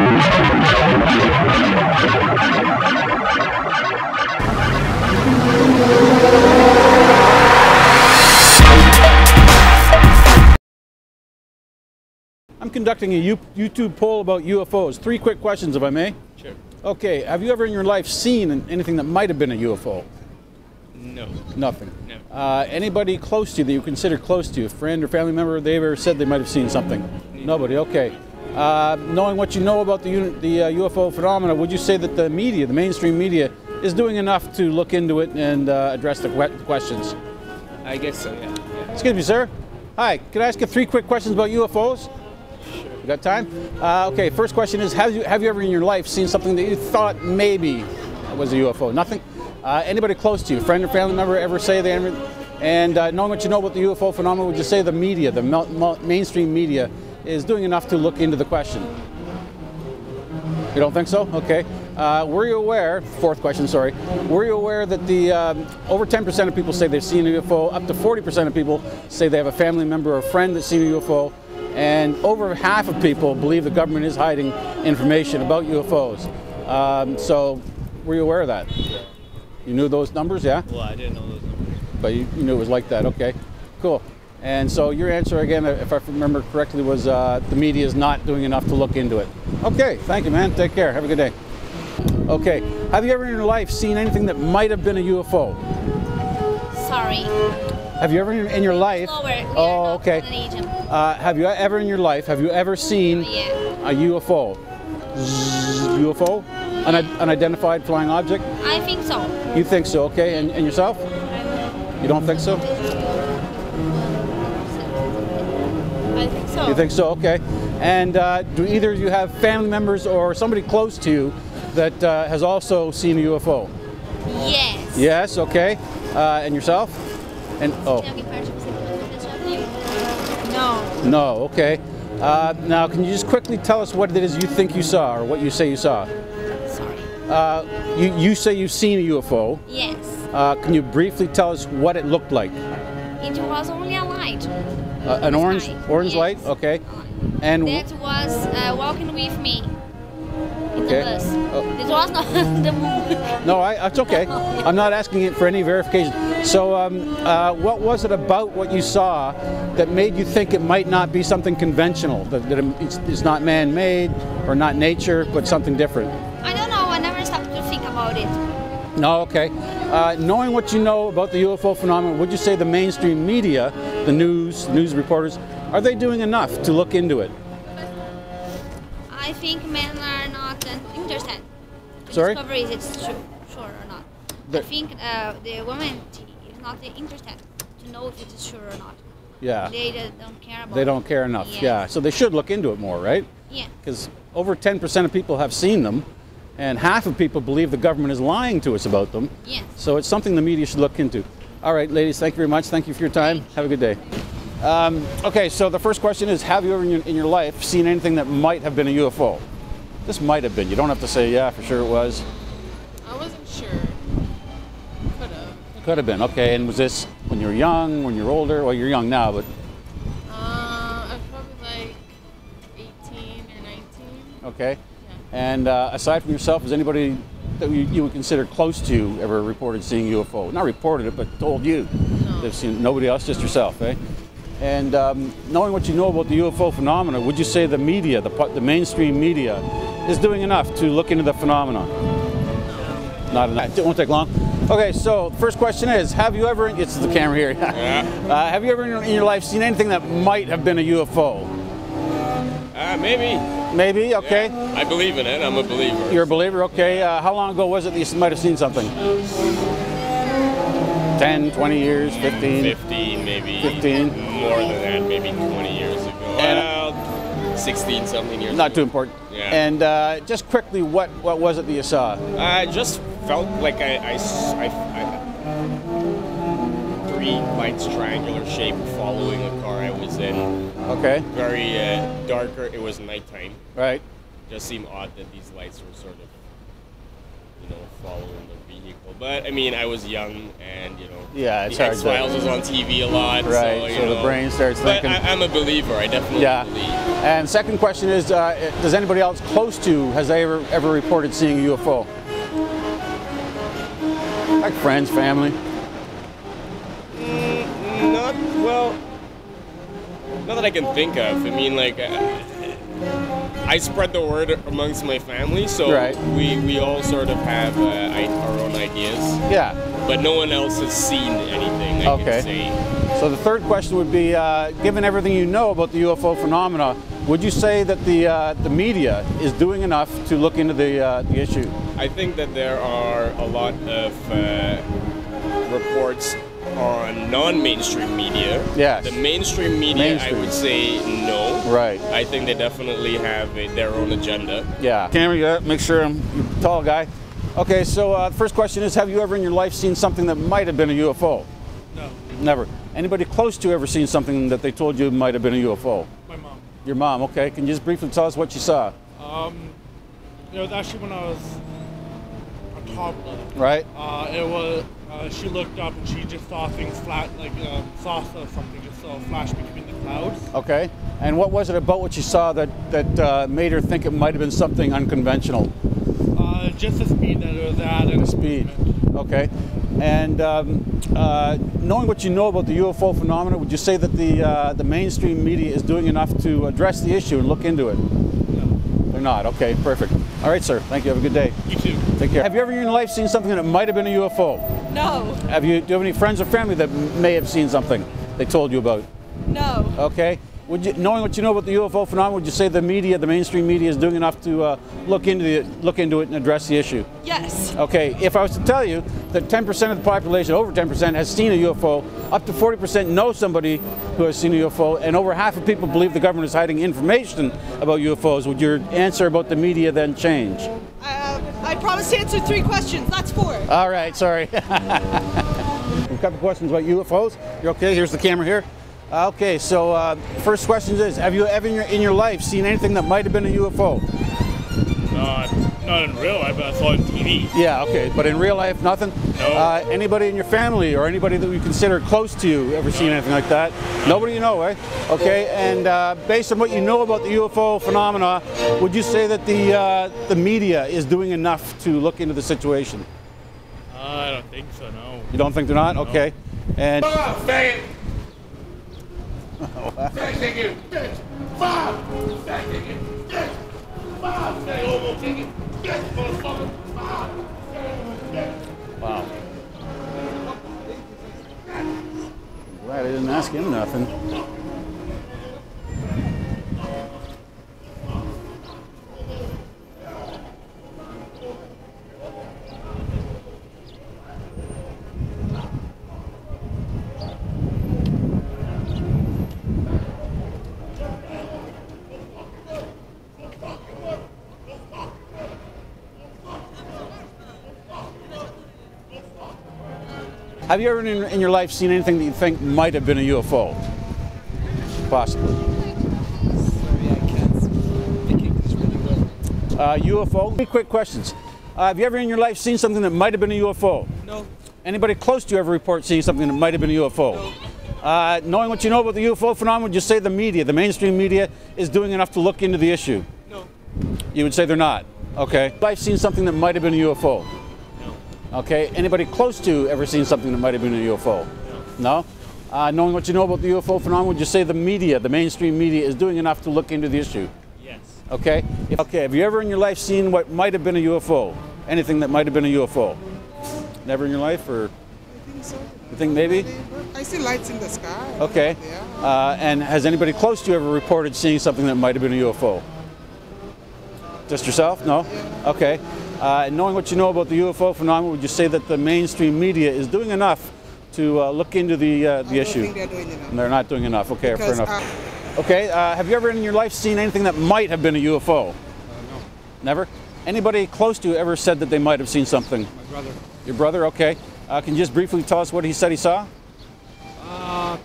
I'm conducting a YouTube poll about UFOs. 3 quick questions, if I may. Sure. Okay, have you ever in your life seen anything that might have been a UFO? No. Nothing. No. Anybody close to you that you consider close to you, a friend or family member, they ever said they might have seen something? Nobody, okay. Knowing what you know about the UFO phenomena, would you say that the media, the mainstream media, is doing enough to look into it and address the questions? I guess so, yeah. Excuse me, sir. Hi, can I ask you 3 quick questions about UFOs? You got time? Okay, first question is, have you ever in your life seen something that you thought maybe was a UFO? Nothing? Anybody close to you, friend or family member, ever say they ever? And knowing what you know about the UFO phenomenon, would you say the media, the mainstream media, is doing enough to look into the question? You don't think so? Okay. Were you aware, 4th question, sorry, were you aware that the over 10% of people say they've seen a UFO, up to 40% of people say they have a family member or friend that's seen a UFO, and over half of people believe the government is hiding information about UFOs. So, were you aware of that? You knew those numbers, yeah? Well, I didn't know those numbers. But you knew it was like that, okay. Cool. And so your answer, again, if I remember correctly, was the media is not doing enough to look into it. Okay, thank you, man. Take care. Have a good day. Okay, have you ever in your life seen anything that might have been a UFO? Sorry. Have you ever in your life? Oh, okay. Have you ever in your life, have you ever seen a UFO? UFO? Unidentified flying object? I think so. You think so, okay. And yourself? You don't think so? I think so. You think so, okay. And do either of you have family members or somebody close to you that has also seen a UFO? Yes. Yes, okay. And yourself? And oh. No. No, okay. Now, can you just quickly tell us what it is you think you saw, or what you say you saw? Sorry. You say you've seen a UFO. Yes. Can you briefly tell us what it looked like? It was only a light. An orange yes. light? Okay. And that was walking with me in okay. the bus. Oh. It was not the moon. No, it's okay. I'm not asking it for any verification. So what was it about what you saw that made you think it might not be something conventional, that it's not man-made or not nature, but something different? I don't know. I never stopped to think about it. No, okay. Knowing what you know about the UFO phenomenon, would you say the mainstream media, the news reporters, are they doing enough to look into it? I think men are not interested to Sorry? discover if it's true or not. I think the women is not interested to know if it is true or not. Yeah. They don't care about it. They don't care enough, Yes. yeah. So they should look into it more, right? Yeah. Because over 10% of people have seen them, and half of people believe the government is lying to us about them. Yes. So it's something the media should look into. All right, ladies, thank you very much. Thank you for your time. Have a good day. Okay, so the first question is, have you ever in your life seen anything that might have been a UFO? This might have been. You don't have to say, yeah, for sure it was. I wasn't sure. Could have. Could have been. Okay, and was this when you were young, when you're older? Well, you're young now, but... I'm probably like 18 or 19. Okay. Yeah. And aside from yourself, is anybody that you would consider close to ever reported seeing UFO? Not reported it, but told you. No. They've seen nobody else, just yourself, eh? And knowing what you know about the UFO phenomena, would you say the media, the mainstream media, is doing enough to look into the phenomenon? No. Not enough. It won't take long. Okay, so first question is, have you ever, it's the camera here, Yeah. have you ever in your life seen anything that might have been a UFO? Maybe. Maybe, okay. Yeah. I believe in it. I'm a believer. You're a believer, okay. How long ago was it that you might have seen something? 10, 20 years, 15? 15, maybe. 15? More than that, maybe 20 years ago. Well, 16 something years Not ago. too important. Yeah. And just quickly, what was it that you saw? I just felt like I 3 lights triangular shape following a car I was in. Okay. Very darker. It was nighttime. Right. Just seemed odd that these lights were sort of following the vehicle. But I mean, I was young, and Yeah, it's the hard to- X-Files was on TV a lot, Right, so the brain starts But thinking. I'm a believer. I definitely Yeah. believe. And second question is, does anybody else close to has ever reported seeing a UFO? Like friends, family. Not well. Not that I can think of. I mean, like, I spread the word amongst my family, so Right. we all sort of have our own ideas. Yeah. But no one else has seen anything. I Okay. can say. So the third question would be, given everything you know about the UFO phenomena, would you say that the media is doing enough to look into the issue? I think that there are a lot of reports on non-mainstream media. Yes. The mainstream media, Mainstream. I would say no. Right. I think they definitely have their own agenda. Yeah. Camera, you got it? Make sure I'm a tall guy. Okay, so the first question is, have you ever in your life seen something that might have been a UFO? No, Never. Anybody close to ever seen something that they told you might have been a UFO? my mom. Your mom, okay. Can you just briefly tell us what you saw? It was actually when I was a toddler. Right? It was she looked up and she just saw things flat, like saw something just flash between the clouds. Okay. And what was it about what you saw that made her think it might have been something unconventional? Just the speed that it was at and The speed. Okay. And knowing what you know about the UFO phenomenon, would you say that the mainstream media is doing enough to address the issue and look into it? No. They're not. Okay, perfect. All right, sir. Thank you. Have a good day. You too. Take care. Have you ever in your life seen something that might have been a UFO? No, Do you have any friends or family that may have seen something they told you about? no, Okay. Knowing what you know about the UFO phenomenon, would you say the media, the mainstream media, is doing enough to look into it and address the issue? yes, Okay. If I was to tell you that 10% of the population, over 10%, has seen a UFO, up to 40% know somebody who has seen a UFO, and over half of people believe the government is hiding information about UFOs, would your answer about the media then change? I promised to answer 3 questions. That's 4. All right. Sorry. A couple questions about UFOs. You're okay? Here's the camera here. Okay, so first question is, have you ever in your life seen anything that might have been a UFO? Not in real life, but I saw it on TV. Yeah, okay, but in real life, nothing? No. Anybody in your family or anybody that you consider close to you ever seen anything like that? Nobody you know, eh? Okay, and based on what you know about the UFO phenomena, would you say that the media is doing enough to look into the situation? I don't think so, no. You don't think they're not? Okay. And wow. Glad I didn't ask him nothing. Have you ever in your life seen anything that you think might have been a UFO? Possibly. Sorry, I can't speak English really well. UFO? 3 quick questions. Have you ever in your life seen something that might have been a UFO? No. Anybody close to you ever report seeing something that might have been a UFO? No. Knowing what you know about the UFO phenomenon, would you say the media, the mainstream media, is doing enough to look into the issue? No. You would say they're not? Okay. I've seen something that might have been a UFO? Okay, anybody close to ever seen something that might have been a UFO? No? Knowing what you know about the UFO phenomenon, would you say the media, the mainstream media, is doing enough to look into the issue? Yes. Okay? Okay, have you ever in your life seen what might have been a UFO? Anything that might have been a UFO? Never in your life, or I think so. you think maybe? I see lights in the sky. Okay. Yeah. And has anybody close to you ever reported seeing something that might have been a UFO? Just yourself? No? Okay. And knowing what you know about the UFO phenomenon, would you say that the mainstream media is doing enough to look into the issue? I don't think they're doing enough. They're not doing enough. Okay, Because, fair enough. Okay, have you ever in your life seen anything that might have been a UFO? No. Never? Anybody close to you ever said that they might have seen something? My brother. Your brother? Okay. Can you just briefly tell us what he said he saw? I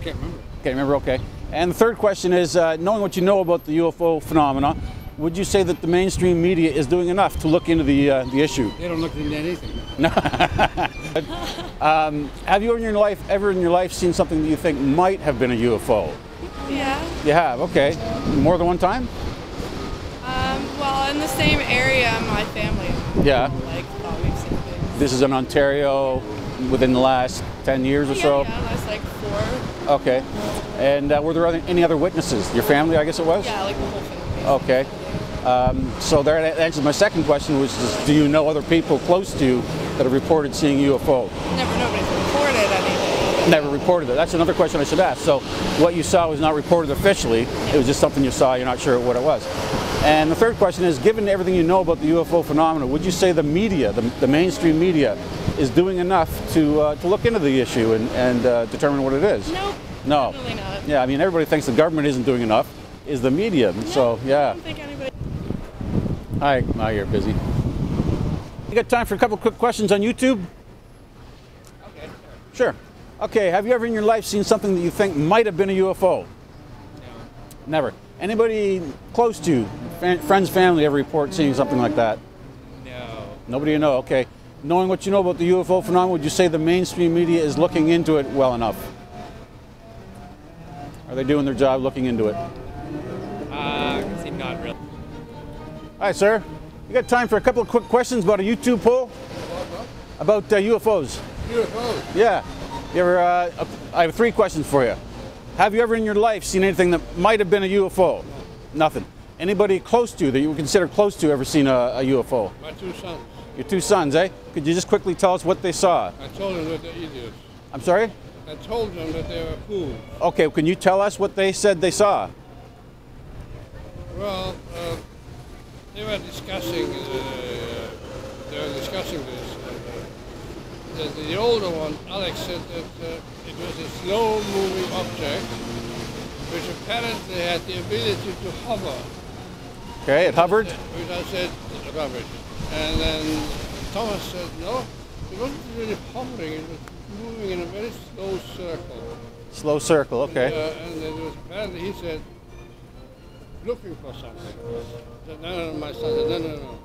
can't remember. Okay, remember, okay. And the third question is, knowing what you know about the UFO phenomena, would you say that the mainstream media is doing enough to look into the issue? They don't look into anything. Have you ever in your life seen something that you think might have been a UFO? Yeah. You have, okay. More than one time? Well, in the same area, my family. Yeah. Like, thought we've seen things. This is in Ontario within the last 10 years or so? Yeah, last like 4. Okay. And were there any other witnesses? Your family, I guess it was? Yeah, like the whole family. Okay. So that answers my second question, which is, do you know other people close to you that have reported seeing UFO? Nobody's reported anything. Never reported it. That's another question I should ask. So what you saw was not reported officially. It was just something you saw. You're not sure what it was. And the third question is, given everything you know about the UFO phenomenon, would you say the media, the mainstream media, is doing enough to look into the issue and determine what it is? Nope. No. Definitely not. Yeah, I mean, everybody thinks the government isn't doing enough. Is the media? No, So yeah. I don't think anybody. Hi, now you're busy. You got time for a couple quick questions on YouTube? Okay. Sure. Okay, have you ever in your life seen something that you think might have been a UFO? No. Never. Anybody close to you, friends, family, ever report seeing something like that? No. Nobody you know, okay. Knowing what you know about the UFO phenomenon, would you say the mainstream media is looking into it well enough? Are they doing their job looking into it? I can say not really. Hi, sir. You got time for a couple of quick questions about a YouTube poll? About UFOs. UFOs? Yeah. You ever, I have 3 questions for you. Have you ever in your life seen anything that might have been a UFO? Nothing. Anybody close to you that you would consider close to ever seen a UFO? My 2 sons. Your 2 sons, eh? Could you just quickly tell us what they saw? I told them that they're idiots. I'm sorry? I told them that they were fools. Okay, can you tell us what they said they saw? Well, they were discussing this. The older one, Alex, said that it was a slow-moving object which apparently had the ability to hover. Okay, it hovered? Which I said, rubbish. And then Thomas said, no, it wasn't really hovering, it was moving in a very slow circle. Slow circle, okay. And it was apparently, he said, looking for something. I said, no, my son said, no. It was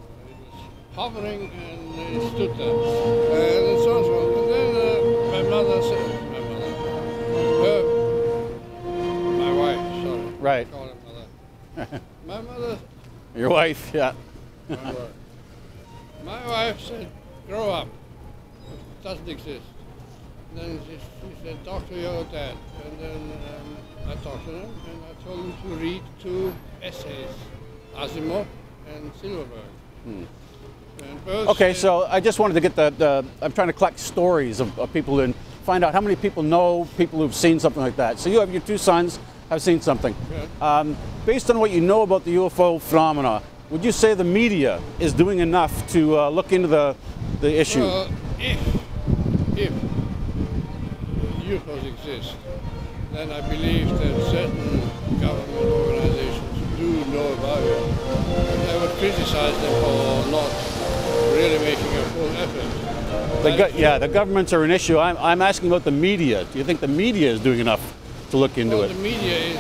hovering and it stood there. And so on and so on. And then my mother said, my wife, sorry. Right. I call her mother. My mother, Your wife, yeah. my wife said, grow up. It doesn't exist. Then she said, talk to your dad. And then I talked to him and I told him to read 2 essays, Asimov and Silverberg. And both Okay, said, so I just wanted to get I'm trying to collect stories of people and find out how many people know people who've seen something like that. So you have your 2 sons have seen something. Yeah. Based on what you know about the UFO phenomena, would you say the media is doing enough to look into the issue? Well, if UFOs exist, then I believe that certain government organizations do know about it. I would criticize them for not really making a full effort. Yeah, the governments are an issue. I'm asking about the media. Do you think the media is doing enough to look into Well, it? the media is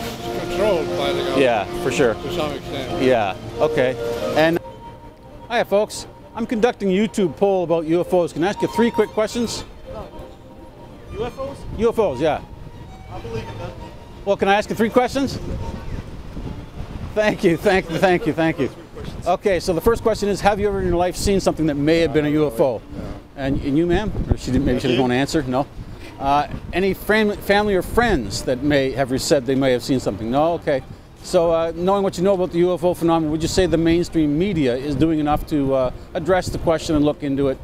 controlled by the government. Yeah, for sure. To some extent. Yeah, okay. And hiya, folks. I'm conducting a YouTube poll about UFOs. Can I ask you 3 quick questions? UFOs? UFOs, yeah. I believe in them. Well, can I ask you 3 questions? Thank you. Okay, so the first question is, have you ever in your life seen something that may have been a UFO? And you, ma'am? Or maybe she didn't want to answer? No? Any family or friends that may have said they may have seen something? No? Okay. So knowing what you know about the UFO phenomenon, would you say the mainstream media is doing enough to address the question and look into it,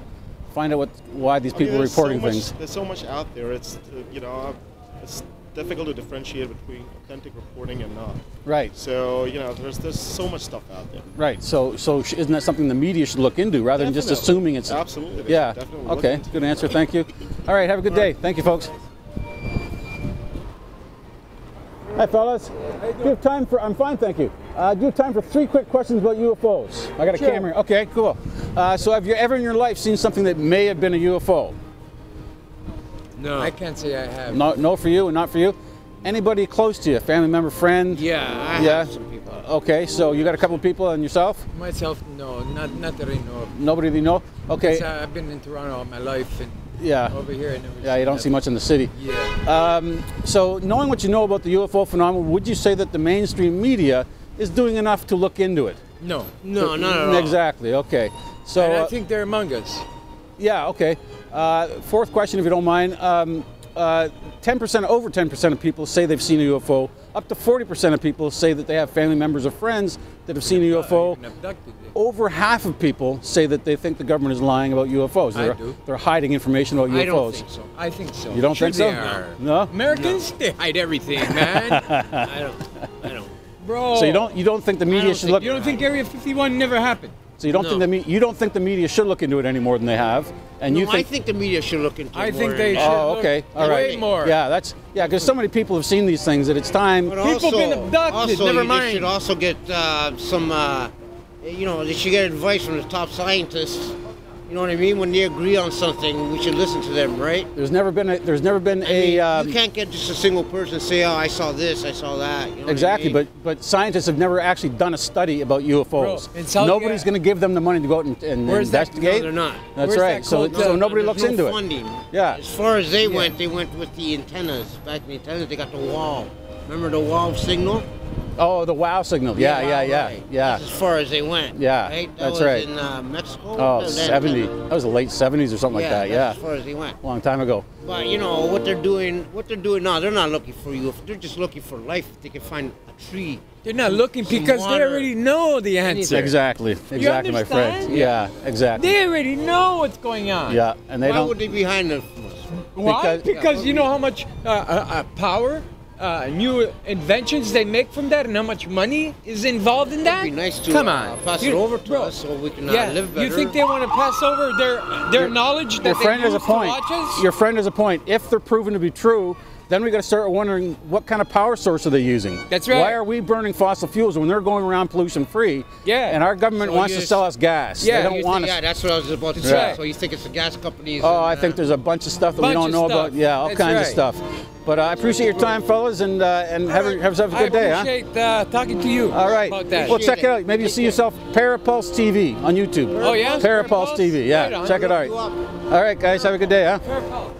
find out why these people are reporting things? There's so much out there. It's, it's difficult to differentiate between authentic reporting and not. Right. So, there's so much stuff out there. Right. So isn't that something the media should look into rather than just assuming it's... Absolutely. They Yeah. should definitely look Okay. into Good answer. Thank you. All right. Have a good day. Thank you, folks. Hi, fellas. Do you have time for... I'm fine, thank you. Do you have time for 3 quick questions about UFOs? I got a camera. Okay, cool. So have you ever in your life seen something that may have been a UFO? No. I can't say I have. No for you and not for you? Anybody close to you? Family member, friend? Yeah, I Yeah. have some people. Okay, so you got a couple of people and yourself? Myself, no, not that I know of. Nobody that you know? Okay. I've been in Toronto all my life, and yeah. over here I never. Yeah, you don't see much in the city. Yeah. So knowing what you know about the UFO phenomenon, would you say that the mainstream media is doing enough to look into it? No. No, not at all. Exactly. Okay. So and I think they're among us. Yeah. Okay. Fourth question, if you don't mind. 10%, over 10% of people say they've seen a UFO. Up to 40% of people say that they have family members or friends that have seen a UFO. Over half of people say that they think the government is lying about UFOs. They're hiding information about UFOs. I don't think so. I think so. You don't think so? They are. No. Americans, they hide everything, man. I don't. Bro. So you don't think the media should look? You don't think Area 51 never happened? So you don't think the media should look into it any more than they have? And No, you think? I think the media should look into it. I think more. they should. Oh, okay, all right. Way more. Yeah, because so many people have seen these things that it's time. But People also, been abducted. Never mind. They should also get some. They should get advice from the top scientists. You know what I mean? When they agree on something, we should listen to them, right? There's never been a. You can't get just a single person say, "Oh, I saw this, I saw that." You know Exactly, what I mean? but scientists have never actually done a study about UFOs. Nobody's going to give them the money to go out and investigate. No, they're not. That's right. So nobody looks no into funding. it. Yeah. As far as they went with the antennas. Back in the antennas, they got the wall. Remember the wall signal? Oh, the WOW signal. Yeah. Right. That's as far as they went. Yeah, right? that's That right. was in Mexico. Oh, 70. That was the late 70s or something like that. Yeah. As far as they went. Long time ago. But what they're doing now, they're not looking for you. They're just looking for life. If they can find a tree. They're not looking because they already know the answer. Exactly, my friend. Yeah, exactly. They already know what's going on. Yeah, and they Why don't. would they be hiding it from us? Why? Because you know how much power, new inventions they make from that, and how much money is involved in that. It'd be nice to Come on, pass it over to us so we can live better. You think they want to pass over their knowledge that Your friend they has a use to point. watch us? Your friend has a point. If they're proven to be true, then we got to start wondering what kind of power source are they using? That's right. Why are we burning fossil fuels when they're going around pollution free? Yeah. And our government wants to sell us gas. Yeah. They don't want us. Yeah, that's what I was about to That's say. right. So you think it's the gas companies? Oh, I think there's a bunch of stuff that we don't know about. Yeah, all That's kinds of right. stuff. But I appreciate your time, fellas, and have yourself a good day, huh? I appreciate talking to you. All right. About that. Well, check it out. Maybe you see yourself Parapulse TV on YouTube. Oh, yeah? Parapulse TV. Yeah. Right on. Check it out. All right, guys. Have a good day, huh? Parapulse.